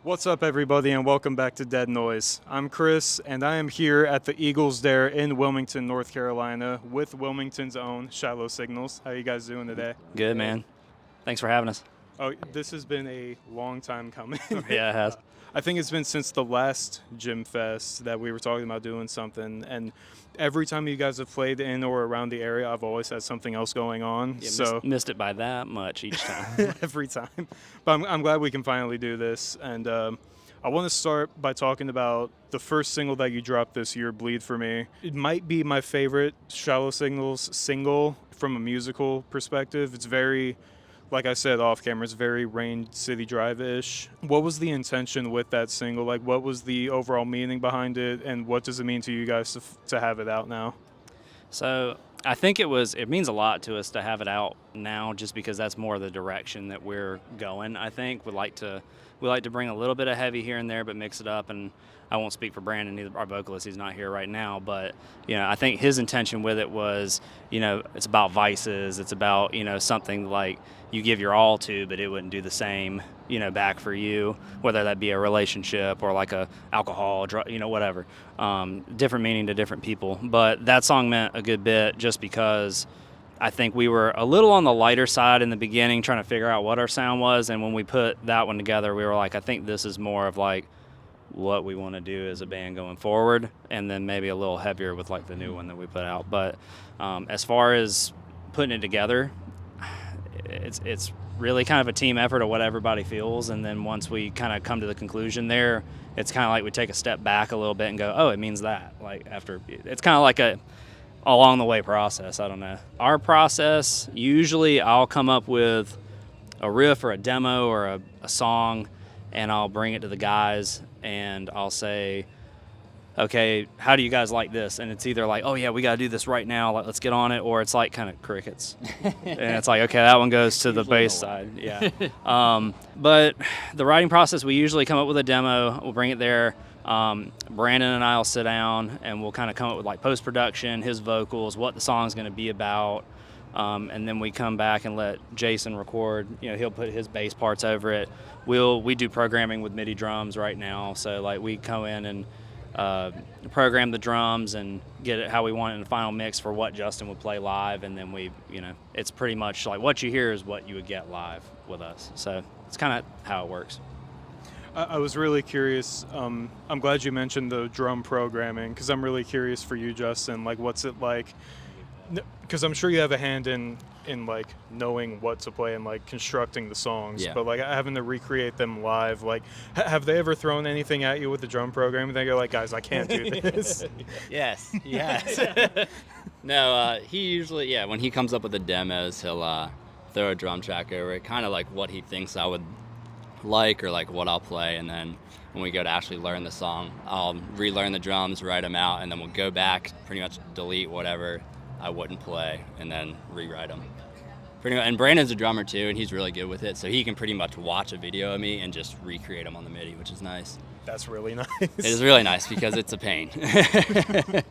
What's up, everybody, and welcome back to Dead Noise. I'm Chris, and I am here at the Eagles Dare in Wilmington, North Carolina, with Wilmington's own Shallow Signals. How you guys doing today? Good, man. Thanks for having us. Oh, this has been a long time coming. Yeah, it has. I think it's been since the last JimFest that we were talking about doing something, and every time you guys have played in or around the area, I've always had something else going on. Yeah, missed it by that much each time. Every time. But I'm glad we can finally do this, and I want to start by talking about the first single that you dropped this year, Bleed For Me. It might be my favorite Shallow Signals single from a musical perspective. It's very, like I said off camera, it's very Rain City Drive-ish. What was the intention with that single? Like, what was the overall meaning behind it, and what does it mean to you guys to have it out now? So I think it means a lot to us to have it out now, just because that's more the direction that we're going. I think we like to bring a little bit of heavy here and there, but mix it up. And I won't speak for Brandon, either, our vocalist. He's not here right now, but I think his intention with it was, it's about vices. It's about something like you give your all to, but it wouldn't do the same, back for you, whether that be a relationship or like a alcohol, drug, whatever. Different meaning to different people. But that song meant a good bit just because I think we were a little on the lighter side in the beginning, trying to figure out what our sound was. And when we put that one together, we were like, I think this is more of like what we want to do as a band going forward, and then maybe a little heavier with like the new one that we put out. But as far as putting it together, it's really kind of a team effort of what everybody feels. And then once we kind of come to the conclusion there, it's kind of like we take a step back a little bit and go, oh, it means that. Like after, it's kind of like a along the way process. I don't know. Our process, usually I'll come up with a riff or a demo or a song, and I'll bring it to the guys and I'll say, okay, how do you guys like this? And it's either like, oh yeah, we got to do this right now, let's get on it, or it's like kind of crickets. And it's like, okay, that one goes to the bass side. Yeah. But the writing process, we usually come up with a demo, we'll bring it there. Brandon and I will sit down and we'll kind of come up with like post-production, his vocals, what the song's going to be about. And then we come back and let Jason record. He'll put his bass parts over it. We do programming with MIDI drums right now. So like we go in and program the drums and get it how we want it in the final mix for what Justin would play live. And then it's pretty much like what you hear is what you would get live with us. So it's kind of how it works. I was really curious. I'm glad you mentioned the drum programming, because I'm really curious for you, Justin. Like, what's it like? Because I'm sure you have a hand in like knowing what to play and like constructing the songs, yeah. But like having to recreate them live. Like, have they ever thrown anything at you with the drum programming? They go like, guys, I can't do this. Yes. No, he usually, when he comes up with the demos, he'll throw a drum track over it, kind of like what he thinks I would like or like what I'll play. And then when we go to actually learn the song, I'll relearn the drums, write them out, and then we'll go back, pretty much delete whatever I wouldn't play, and then rewrite them. Pretty much. And Brandon's a drummer too, and he's really good with it, so he can pretty much watch a video of me and just recreate them on the MIDI, which is nice. That's really nice. It is really nice because it's a pain. But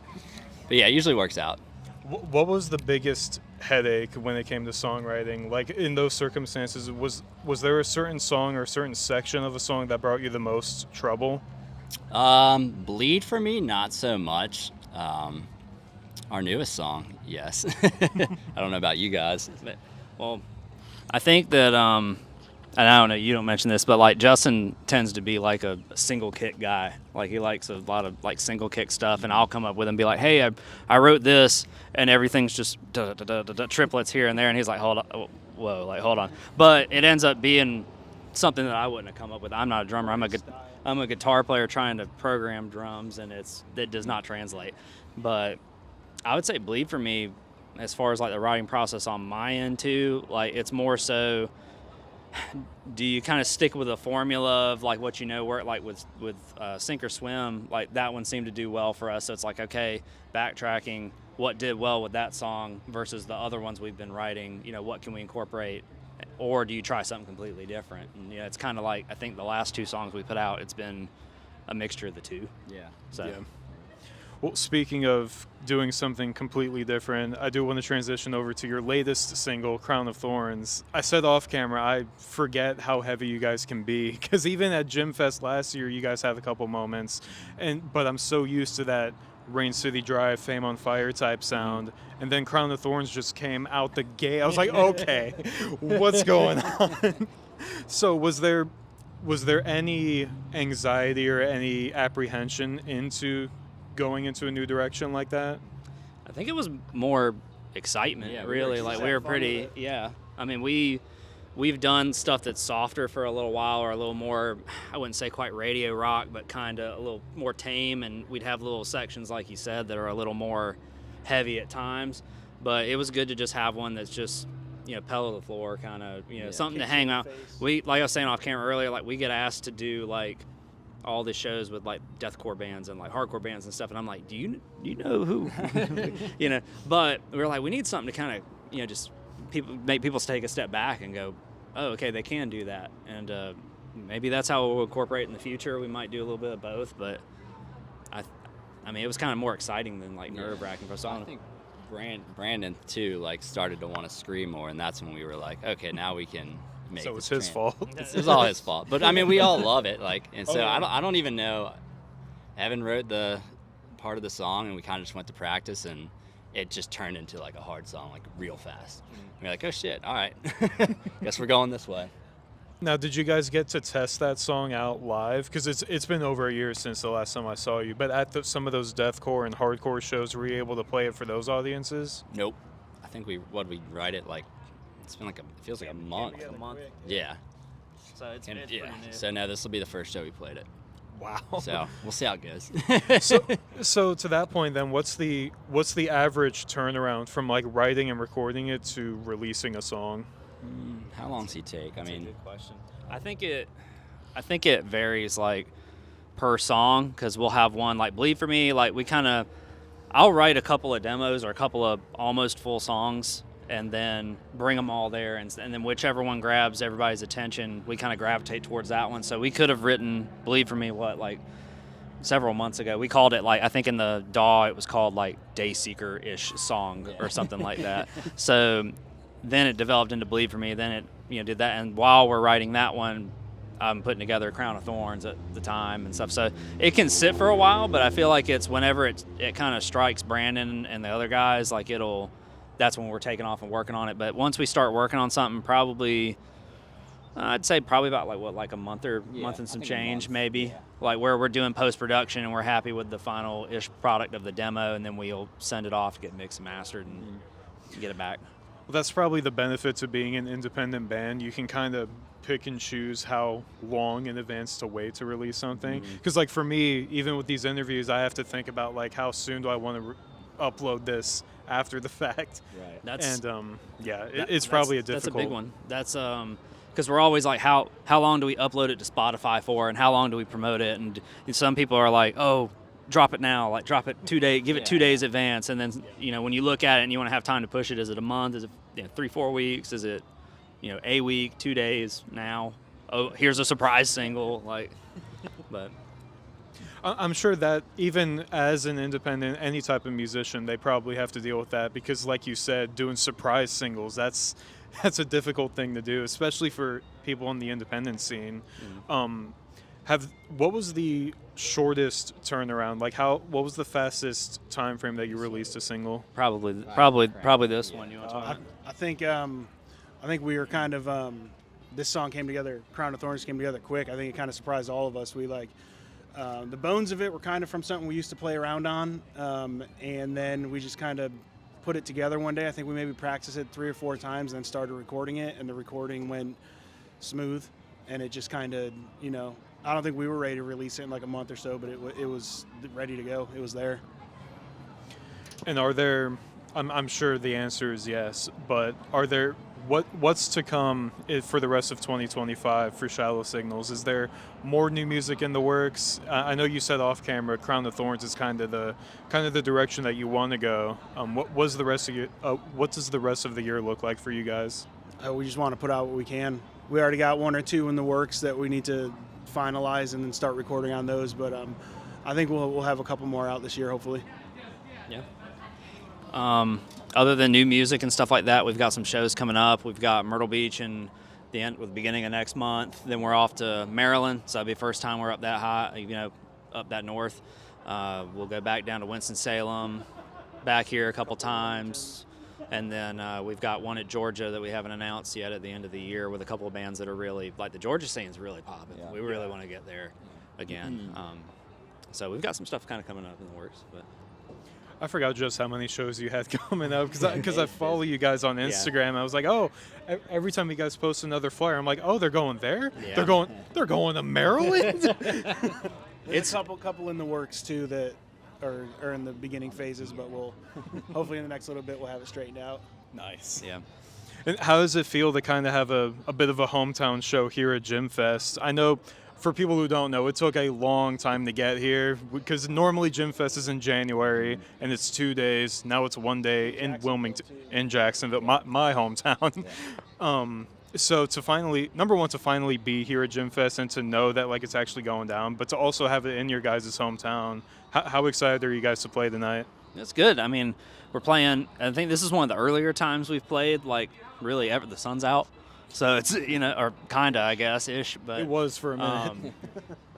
yeah, it usually works out. What was the biggest headache when it came to songwriting? Like, in those circumstances, was there a certain song or a certain section of a song that brought you the most trouble? Bleed For Me, not so much. Our newest song, yes. I don't know about you guys. Well, I think that, and I don't know, you don't mention this, but like Justin tends to be like a single kick guy. Like he likes a lot of like single kick stuff, and I'll come up with him and be like, hey, I wrote this, and everything's just triplets here and there, and he's like, hold on. But it ends up being something that I wouldn't have come up with. I'm not a drummer. I'm a guitar player trying to program drums, and that does not translate. But I would say Bleed For Me, as far as like the writing process on my end too, like it's more so, do you kind of stick with a formula of like what work, like with Sink or Swim, like that one seemed to do well for us. So it's like, okay, backtracking what did well with that song versus the other ones we've been writing, what can we incorporate, or do you try something completely different? And it's kind of like, I think the last two songs we put out, it's been a mixture of the two. Yeah. So. Yeah. Well, speaking of doing something completely different, I do want to transition over to your latest single, Crown of Thorns. I said off camera, I forget how heavy you guys can be, because even at JimFest last year, you guys had a couple moments, but I'm so used to that Rain City Drive, Fame on Fire type sound, and then Crown of Thorns just came out the gate. I was like, okay, what's going on? So was there any anxiety or any apprehension into going into a new direction like that? I think it was more excitement, Yeah, really. Like we were pretty, yeah. I mean, we've done stuff that's softer for a little while, or a little more, I wouldn't say quite radio rock, but kind of a little more tame, and we'd have little sections, like you said, that are a little more heavy at times. But it was good to just have one that's just, pedal to the floor, kind of, something to hang out. Like I was saying off camera earlier, like we get asked to do like all the shows with like deathcore bands and like hardcore bands and stuff, and I'm like, do you know who? But we were like, we need something to kind of, just make people take a step back and go, oh, okay, they can do that, and maybe that's how we'll incorporate in the future. We might do a little bit of both, but I mean, it was kind of more exciting than like nerve-wracking for a song. I think Brandon too like started to want to scream more, and that's when we were like, okay, now we can make. So it's his fault. It was all his fault, but I mean, we all love it, like, and so I don't even know. Evan wrote the part of the song, and we kind of just went to practice, and it just turned into like a hard song, like real fast. We were like, oh shit, all right, guess we're going this way. Now, did you guys get to test that song out live? Because it's been over a year since the last time I saw you. But at some of those deathcore and hardcore shows, were you able to play it for those audiences? Nope. I think we write it like, it's been like it feels like a month. Yeah. So it's And, pretty new. So no, this will be the first show we played it. Wow. So we'll see how it goes. So to that point, then, what's the average turnaround from like writing and recording it to releasing a song? How long does he take? I mean, Good question. I think it varies like per song, because we'll have one like Bleed for Me. Like I'll write a couple of demos or a couple of almost full songs, and then bring them all there, and then whichever one grabs everybody's attention, we kind of gravitate towards that one. So we could have written Bleed for Me like several months ago. We called it, like, I think in the DAW it was called like Dayseeker-ish song or something like that. So then it developed into Bleed for Me. Then it did that, and while we're writing that one, I'm putting together Crown of Thorns at the time and stuff. So it can sit for a while, but I feel like it's whenever it kind of strikes Brandon and the other guys, like that's when we're taking off and working on it. But once we start working on something, probably I'd say probably about like a month and some change, maybe. Yeah. Like where we're doing post-production and we're happy with the final-ish product of the demo, and then we'll send it off, get mixed and mastered, and get it back. Well, that's probably the benefit to being an independent band. You can kind of pick and choose how long in advance to wait to release something. Because like for me, even with these interviews, I have to think about like how soon do I want to upload this after the fact. Right. It's probably a difficult. That's a big one. That's because we're always like, how long do we upload it to Spotify for, and how long do we promote it? And some people are like, oh, drop it now, like drop it 2 days, give it 2 days advance, and then when you look at it and you want to have time to push it, is it a month? Is it 3-4 weeks? Is it a week, 2 days now? Oh, here's a surprise single, like, but. I'm sure that even as an independent, any type of musician, they probably have to deal with that because, like you said, doing surprise singles, that's a difficult thing to do, especially for people in the independent scene. What was the shortest turnaround? Like, what was the fastest time frame that you released a single? Probably this one. You want to talk about? I think we were kind of this song came together. Crown of Thorns came together quick. I think it kind of surprised all of us. We the bones of it were kind of from something we used to play around on, and then we just kind of put it together one day. I think we maybe practiced it 3 or 4 times, and then started recording it, and the recording went smooth, and it just kind of, I don't think we were ready to release it in like a month or so, but it was ready to go. It was there. And are there? I'm sure the answer is yes, but are there? What's to come for the rest of 2025 for Shallow Signals? Is there more new music in the works? I know you said off camera, Crown of Thorns is kind of the direction that you want to go. What does the rest of the year look like for you guys? We just want to put out what we can. We already got 1 or 2 in the works that we need to finalize and then start recording on those. But I think we'll have a couple more out this year, hopefully. Yeah. Other than new music and stuff like that, we've got some shows coming up. We've got Myrtle Beach and the beginning of next month. Then we're off to Maryland, so that'll be the first time we're up that high, up that north. We'll go back down to Winston-Salem, back here a couple times, and then we've got one at Georgia that we haven't announced yet at the end of the year with a couple of bands that are really, like the Georgia scene's really popping. Yeah. We really want to get there again. So we've got some stuff kind of coming up in the works, but. I forgot just how many shows you had coming up because I follow you guys on Instagram. I was like, oh, every time you guys post another flyer, I'm like, oh, they're going there. Yeah. They're going to Maryland. It's a couple in the works too that are in the beginning phases, but we'll hopefully in the next little bit we'll have it straightened out. Nice. Yeah. And how does it feel to kind of have a bit of a hometown show here at JimFest? I know. For people who don't know, it took a long time to get here because normally JimFest is in January and it's 2 days. Now it's 1 day in Wilmington, in Jacksonville, my hometown. So to finally be here at JimFest and to know that like it's actually going down, but to also have it in your guys' hometown, how excited are you guys to play tonight? It's good. I mean, we're playing. I think this is one of the earlier times we've played. Like really, ever the sun's out. So it's, or kind of, I guess, ish. But it was for a minute.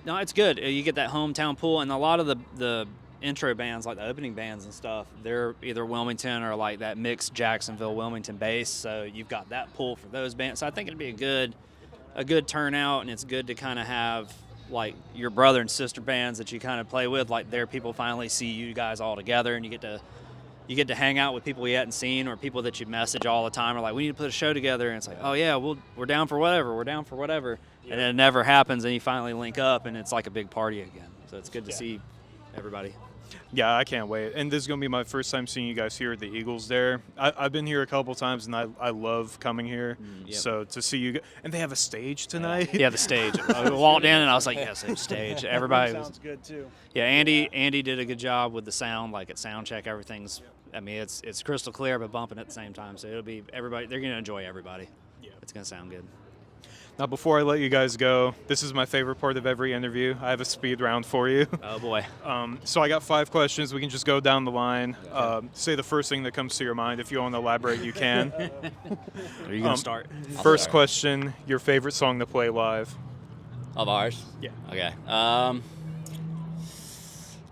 No, it's good. You get that hometown pull, and a lot of the intro bands, like the opening bands and stuff, they're either Wilmington or like that mixed Jacksonville-Wilmington base. So you've got that pull for those bands. So I think it'd be a good turnout, and it's good to kind of have like your brother and sister bands that you kind of play with. Like there, people finally see you guys all together, and you get to hang out with people you hadn't seen or people that you message all the time are like, we need to put a show together. And it's like, oh, yeah, we're down for whatever. Yeah. And it never happens, and you finally link up, and it's like a big party again. So it's good to see everybody. Yeah, I can't wait. And this is going to be my first time seeing you guys here at the Eagles there. I've been here a couple times, and I love coming here. Yep. So to see you – and they have a stage tonight? Yeah, the stage. I walked in, and I was like, yes, there's stage. Everybody sounds good, too. Yeah, Andy did a good job with the sound. Like at sound check, everything's – I mean, it's crystal clear, but bumping at the same time. So it'll be everybody – they're going to enjoy everybody. Yeah. It's going to sound good. Now, before I let you guys go, this is my favorite part of every interview. I have a speed round for you. Oh, boy. So I got 5 questions. We can just go down the line. Say the first thing that comes to your mind. If you want to elaborate, you can. Are you going to start? First question, your favorite song to play live? Of ours? Yeah. Okay.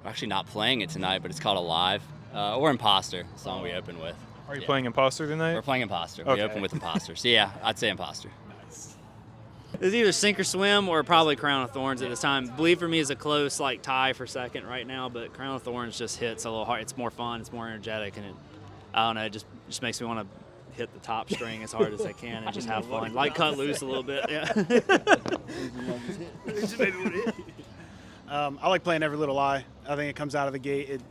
We're actually not playing it tonight, but it's called Alive. Or Imposter, the song we open with. Are you playing Imposter tonight? We're playing Imposter. Okay. We open with Imposter. So, yeah, I'd say Imposter. It's either Sink or Swim or probably Crown of Thorns at this time. Bleed for me is a close tie for second right now, but Crown of Thorns just hits a little hard. It's more fun, it's more energetic, and I don't know, it just makes me want to hit the top string as hard as I can and just have fun. Like cut loose a little bit. Yeah. I like playing Every Little Lie. I think it comes out of the gate. It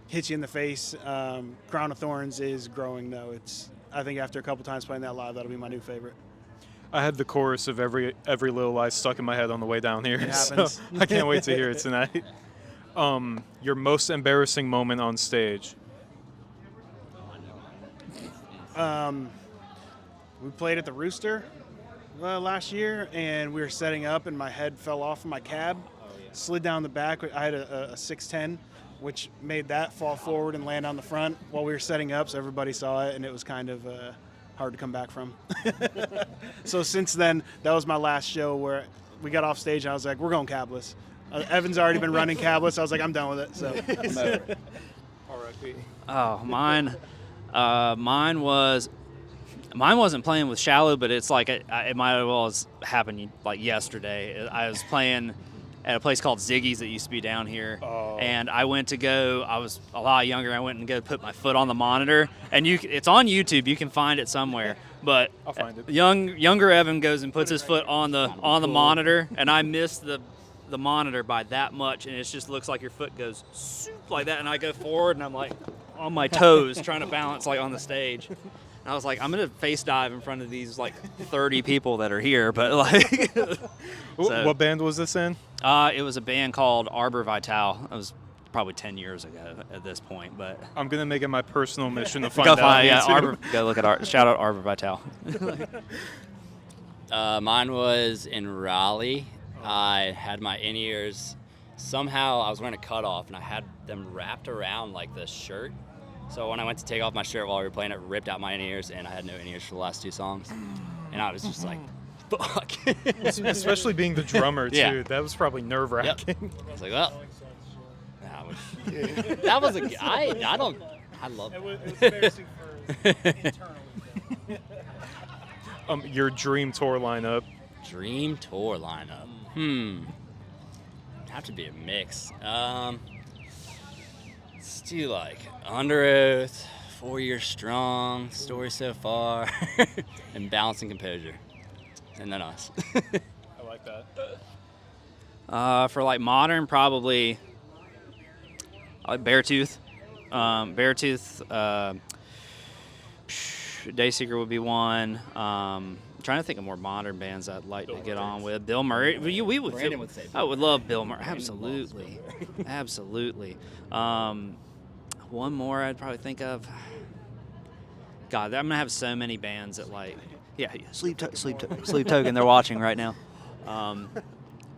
hits you in the face. Crown of Thorns is growing though. I think after a couple times playing that live, that'll be my new favorite. I had the chorus of every Little Lie stuck in my head on the way down here, it so I can't wait to hear it tonight. Your most embarrassing moment on stage? We played at the Rooster last year, and we were setting up, and my head fell off of my cab, slid down the back. I had a 610, which made that fall forward and land on the front while we were setting up, so everybody saw it, and it was kind of hard to come back from. So since then, that was my last show where we got off stage and I was like, we're going cabless. Evan's already been running cabless. I was like, I'm done with it. So. R.I.P. Oh, mine wasn't playing with Shallow, but it's like it might as well have happened like yesterday. I was playing at a place called Ziggy's that used to be down here. Oh. And I went to go, I was a lot younger, I went and put my foot on the monitor. And it's on YouTube, you can find it somewhere. But I'll find it. Younger Evan goes and puts his foot on the monitor, and I missed the monitor by that much, and it just looks like your foot goes soup like that, and I go forward, and I'm like on my toes trying to balance like on the stage. And I was like, I'm going to face dive in front of these like 30 people that are here, but like. So, what band was this in? It was a band called Arbor Vital. It was probably 10 years ago at this point, but. I'm going to make it my personal mission to find out. Yeah, go look at shout out Arbor Vital. Mine was in Raleigh. I had my in-ears somehow I was wearing a cutoff and I had them wrapped around like the shirt. So when I went to take off my shirt while we were playing, it ripped out my in-ears, and I had no in-ears for the last 2 songs. And I was just like, fuck. Especially being the drummer too. Yeah. That was probably nerve-wracking. Yep. I was like, well, that was I love It it. was embarrassing for internally. Your dream tour lineup. Dream tour lineup. Have to be a mix. Let's do like Under Oath, 4 Years Strong, Story So Far, and Balancing Composure. And then us. I like that. For like modern, probably I like Beartooth. Dayseeker would be one. Trying to think of more modern bands I'd like to get on with. Bill Murray. We would. Brandon would say I would love Bill Murray. Absolutely, absolutely. One more I'd probably think of. God, I'm gonna have so many bands that like. Yeah, Sleep Token. They're watching right now.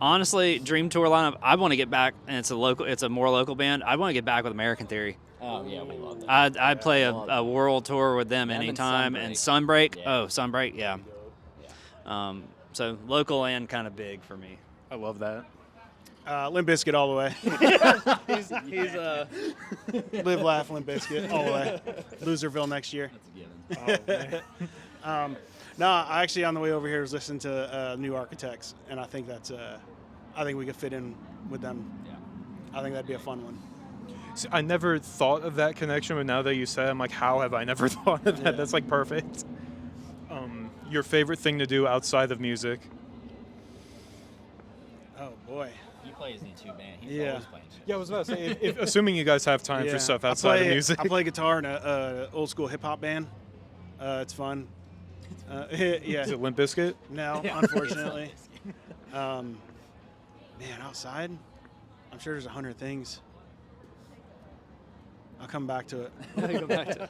Honestly, dream tour lineup. I want to get back, and it's a more local band. I want to get back with American Theory. Oh yeah, we love that. I'd play a world tour with them Them and anytime. And Sunbreak. Sunbreak. Yeah. Oh, Sunbreak. Yeah. So local and kind of big for me. I love that. Limp Bizkit all the way. He's Live, laugh, Limp Bizkit all the way. Loserville next year. That's a given. No, I actually on the way over here was listening to New Architects, and I think that's I think we could fit in with them. Yeah. I think that'd be a fun one. See, I never thought of that connection, but now that you said it, I'm like, how have I never thought of that? Yeah. That's like perfect. Your favorite thing to do outside of music? Oh boy. He plays in 2 bands. He's Yeah. always playing shit. Yeah, I was about to say, if assuming you guys have time Yeah. for stuff I outside play- of music. I play guitar in a old school hip hop band. It's fun. Yeah. Is it Limp Bizkit? No, unfortunately. Man, outside, I'm sure there's 100 things. I'll come back to it. go back to.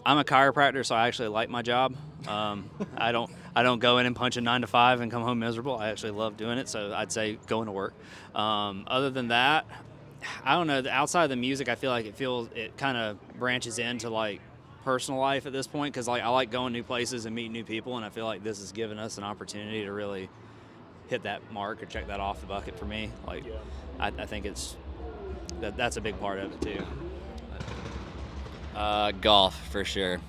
I'm a chiropractor, so I actually like my job. I don't go in and punch a 9 to 5 and come home miserable. I actually love doing it, so I'd say going to work. Other than that, I don't know. Outside of the music, I feel like it kind of branches into like personal life at this point, because like I like going new places and meeting new people, and I feel like this has given us an opportunity to really hit that mark or check that off the bucket for me. Like, I think that's a big part of it too. Golf for sure.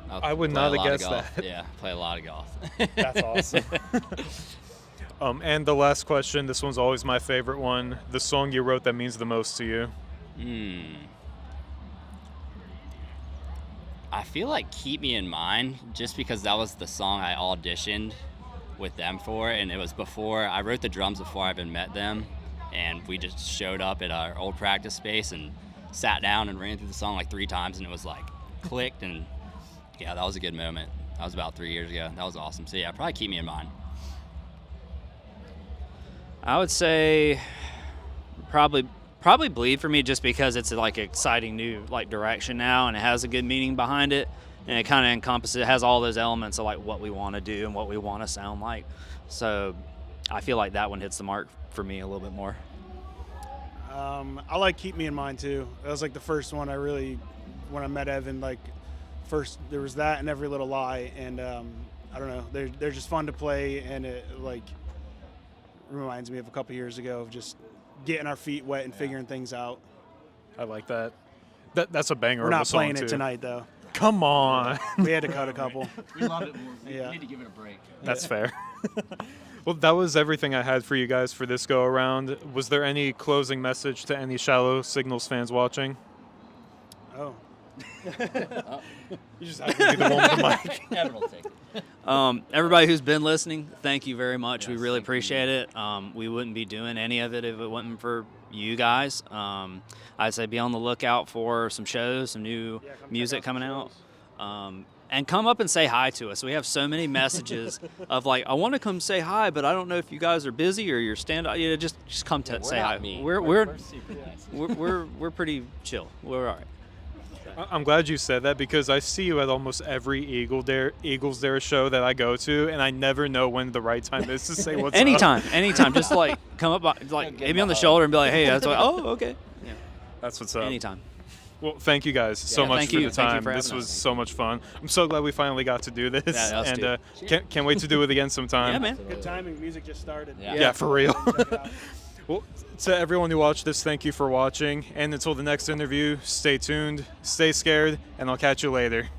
I would play not a have lot of guessed golf. that. Yeah, play a lot of golf. That's awesome. And the last question, this one's always my favorite one. The song you wrote that means the most to you? I feel like Keep Me in Mind, just because that was the song I auditioned with them for, and it was before I wrote the drums before I even met them, and we just showed up at our old practice space and sat down and ran through the song like 3 times, and it was like clicked, and yeah, that was a good moment. That was about 3 years ago. That was awesome. So yeah, probably Keep Me in Mind. I would say probably Bleed for me, just because it's like exciting new like direction now, and it has a good meaning behind it, and it kind of encompasses, it has all those elements of like what we want to do and what we want to sound like. So I feel like that one hits the mark for me a little bit more. I like Keep Me in Mind too. That was like the first one I really, when I met Evan, like first there was that and Every Little Lie, and I don't know, they're just fun to play, and it like reminds me of a couple years ago of just getting our feet wet and figuring things out. I like that. That's a banger We're of a not song, playing too. it tonight though. Come on. We had to cut a couple. We love it more. Yeah. need to give it a break. That's fair. Well, that was everything I had for you guys for this go around. Was there any closing message to any Shallow Signals fans watching? Oh. You just have to be the one with the mic. Evan will take it. Everybody who's been listening, thank you very much. We Yes, really thank you. appreciate it. We wouldn't be doing any of it if it wasn't for you guys. I'd say be on the lookout for some shows, some new music coming out. And come up and say hi to us. We have so many messages of like, I want to come say hi, but I don't know if you guys are busy or you're just come to say hi. We're We're super nice. we're pretty chill. We're all right. I'm glad you said that because I see you at almost every Eagles Dare show that I go to, and I never know when the right time is to say what's up. Anytime. Just like come up, like hit me on the shoulder and be like, hey, that's like, oh, okay. Yeah. That's what's up. Anytime. Well, thank you guys so much thank for you. the Thank you time. for having This was us. so much fun. I'm so glad we finally got to do this, Yeah, us and can't wait to do it again sometime. Yeah, man. Good timing. Music just started. Yeah, for real. Check it out. Well, to everyone who watched this, thank you for watching. And until the next interview, stay tuned, stay scared, and I'll catch you later.